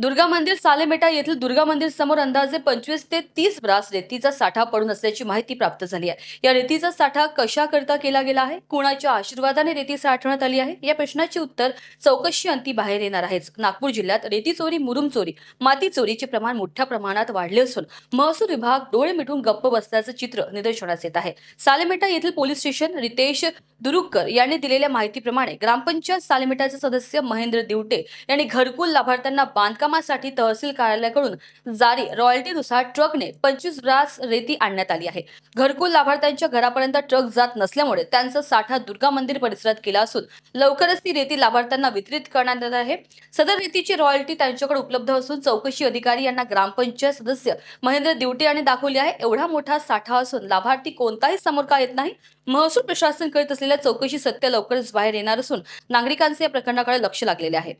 दुर्गा मंदिर सालेमेटा येथील दुर्गा मंदिर समोर अंदाजे 25 ते 30 ब्रास रेतीचा साठा पडून असल्याची माहिती प्राप्त झाली आहे। या रेतीचा साठा कशाकरता केला गेला आहे, कुणाच्या आशीर्वादाने रेती साठवण्यात आली आहे, या प्रश्नाचे उत्तर चौकशी अंती बाहेर येणार आहे। नागपूर जिल्ह्यात रेती चोरी, मुरुम चोरी, माती चोरीचे प्रमाण मोठ्या प्रमाणात वाढले असून महसूल विभाग डोळे मिटून गप्प बसल्याचं चित्र निदर्शनास येत आहे। सालेमेटा येथील पोलीस स्टेशन रितेश दुरुककर यांनी दिलेल्या माहितीप्रमाणे ग्रामपंचायत सालेमेटाचे सदस्य महेंद्र दिवटे यांनी घरकुल लाभार्थ्यांना बांधकामासाठी तहसील कार्यालयाकडून जारी रॉयल्टीनुसार ट्रकने 25 ब्रास रेती आणण्यात आली आहे। घरकुल लाभार्थ्यांच्या घरापर्यंत ट्रक जात नसल्यामुळे त्यांचा साठा दुर्गा मंदिर परिसरात केला असून लवकरच ती रेती लाभार्थ्यांना वितरित करण्यात येणार आहे। सदर रेतीची रॉयल्टी त्यांच्याकडे उपलब्ध असून चौकशी अधिकारी यांना ग्रामपंचायत सदस्य महेंद्र दिवटे यांनी दाखवली आहे। एवढा मोठा साठा असून लाभार्थी कोणताही समोर का येत नाही। महसूल प्रशासन करीत असलेल्या चौकशी सत्य लवकरच बाहेर येणार असून नागरिकांचे या प्रकरणाकडे लक्ष लागलेले आहे।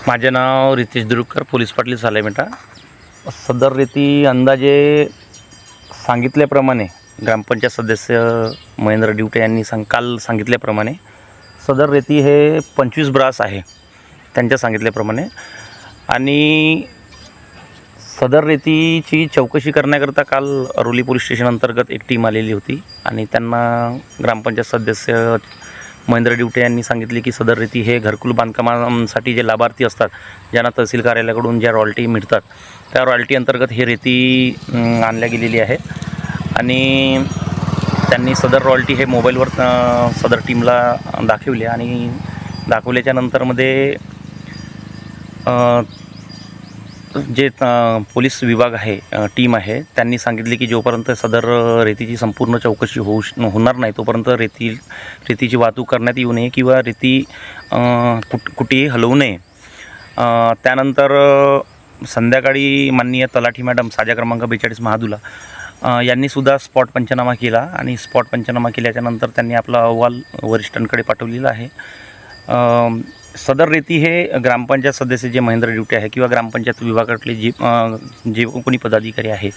माझे नाव रितेश दुरुककर, पोलीस पाटील सालेमेटा। सदर रेती अंदाजे सांगितल्याप्रमाणे ग्रामपंचायत सदस्य महेंद्र दिवटे यांनी काल सांगितल्याप्रमाणे सदर रेती हे 25 ब्रास आहे त्यांच्या सांगितल्याप्रमाणे। आणि सदर रेतीची चौकशी करण्याकरता काल अरोली पोलीस स्टेशन अंतर्गत एक टीम आलेली होती आणि त्यांना ग्रामपंचायत सदस्य महेंद्र दिवटे यांनी सांगितले की सदर रेती हे घरकुल बांधकामासाठी जे लाभार्थी असतात, ज्यांना तहसील कार्यालयाकडून ज्या रॉयल्टी मिळतात, त्या रॉयल्टी अंतर्गत हे रेती आणल्या गेलेली आहे। आणि त्यांनी सदर रॉयल्टी हे मोबाईलवर सदर टीमला दाखवली आणि दाखवल्याच्या नंतरमध्ये जे पोलीस विभाग आहे, टीम आहे, त्यांनी सांगितले की जोपर्यंत सदर रेतीची संपूर्ण चौकशी होणार नाही तोपर्यंत रेतीची वाहतूक करण्यात येऊ नये किंवा रेती कुठेही हलवू नये। त्यानंतर संध्याकाळी माननीय तलाठी मॅडम साजा क्रमांक 42 महादुला यांनीसुद्धा स्पॉट पंचनामा केला आणि स्पॉट पंचनामा केल्याच्या नंतर त्यांनी आपला अहवाल वरिष्ठांकडे पाठवलेला आहे। सदर रेती हे ग्रामपंचायत सदस्य जे महेंद्र दिवटे आहे किंवा ग्रामपंचायत विभागातले जे कोणी पदाधिकारी आहे,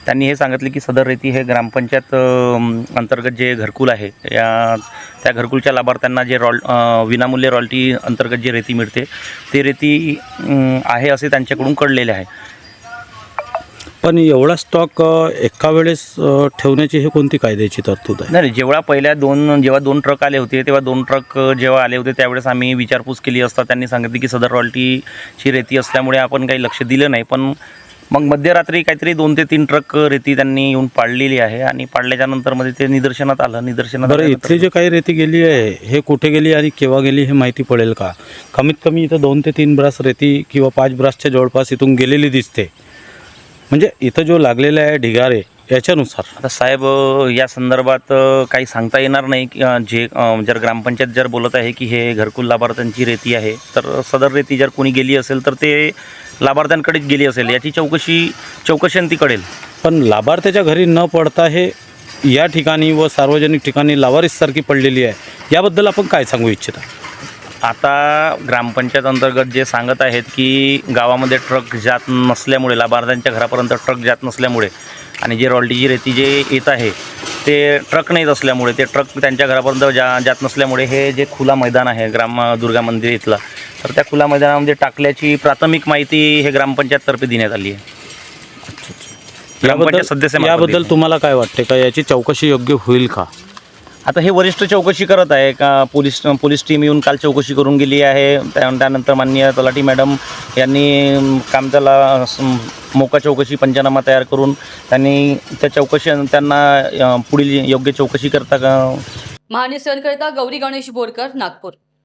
त्यांनी हे सांगितले की सदर रेती हे ग्रामपंचायत अंतर्गत जे घरकुल आहे त्या घरकुलच्या लाभार्थ्यांना जे विनामूल्य रॉयल्टी अंतर्गत जे रेती मिळते ते रेती आहे असे त्यांच्याकडून कळलेले आहे। पण एवढा स्टॉक एका वेळेस ठेवण्याची हे कोणती कायद्याची तरतूद आहे? नाही, जेव्हा दोन ट्रक आले होते तेव्हा 2 ट्रक जेव्हा आले होते त्यावेळेस आम्ही विचारपूस केली असता त्यांनी सांगितले की सदर रॉयल्टीची रेती असल्यामुळे आपण काही लक्ष दिलं नाही। पण मग मध्यरात्री काहीतरी 2 ते 3 ट्रक रेती त्यांनी येऊन पाडलेली आहे आणि पाडल्याच्या नंतर मध्ये ते निदर्शनात आलं। बरं, इथली जे काही रेती गेली आहे हे कुठे गेली आणि केव्हा गेली हे माहिती पडेल का? कमीत कमी इथं 2 ते 3 ब्रास रेती किंवा 5 ब्रासच्या जवळपास इथून गेलेली दिसते, म्हणजे इथं जो लागलेला आहे ढिगारे याच्यानुसार। आता साहेब, या संदर्भात काही सांगता येणार नाही की जर ग्रामपंचायत जर बोलत आहे की हे घरकुल लाभार्थ्यांची रेती आहे तर सदर रेती जर कोणी गेली असेल तर ते लाभार्थ्यांकडेच गेली असेल, याची चौकशी अंती कळेल। पण लाभार्थ्याच्या घरी न पडता हे या ठिकाणी व सार्वजनिक ठिकाणी लावारिससारखी पडलेली आहे, याबद्दल आपण काय सांगू इच्छिता? आता ग्रामपंचायत अंतर्गत जे सांगत आहेत की गावामध्ये ट्रक जात नसल्यामुळे, लाभार्थ्यांच्या घरापर्यंत ट्रक जात नसल्यामुळे आणि जे रॉयल्टीची रेती जे येत आहे ते ट्रक नाहीत असल्यामुळे, ते ट्रक त्यांच्या घरापर्यंत जात नसल्यामुळे हे जे खुला मैदान आहे दुर्गा मंदिर इथला, तर त्या खुला मैदानामध्ये टाकल्याची प्राथमिक माहिती हे ग्रामपंचायततर्फे देण्यात आली आहे। ग्रामपंचायत सदस्य याबद्दल तुम्हाला काय वाटते का याची चौकशी योग्य होईल का? आता हे वरिष्ठ चौकशी करत आहे का? पोलीस टीम येऊन काल चौकशी करून गेली आहे। त्यानंतर माननीय तलाठी मॅडम यांनी त्याला मोका चौकशी पंचनामा तयार करून त्यांनी त्यांना पुढील योग्य चौकशी करता का महानिर्णयकर्ता गौरी गणेश बोरकर, नागपूर।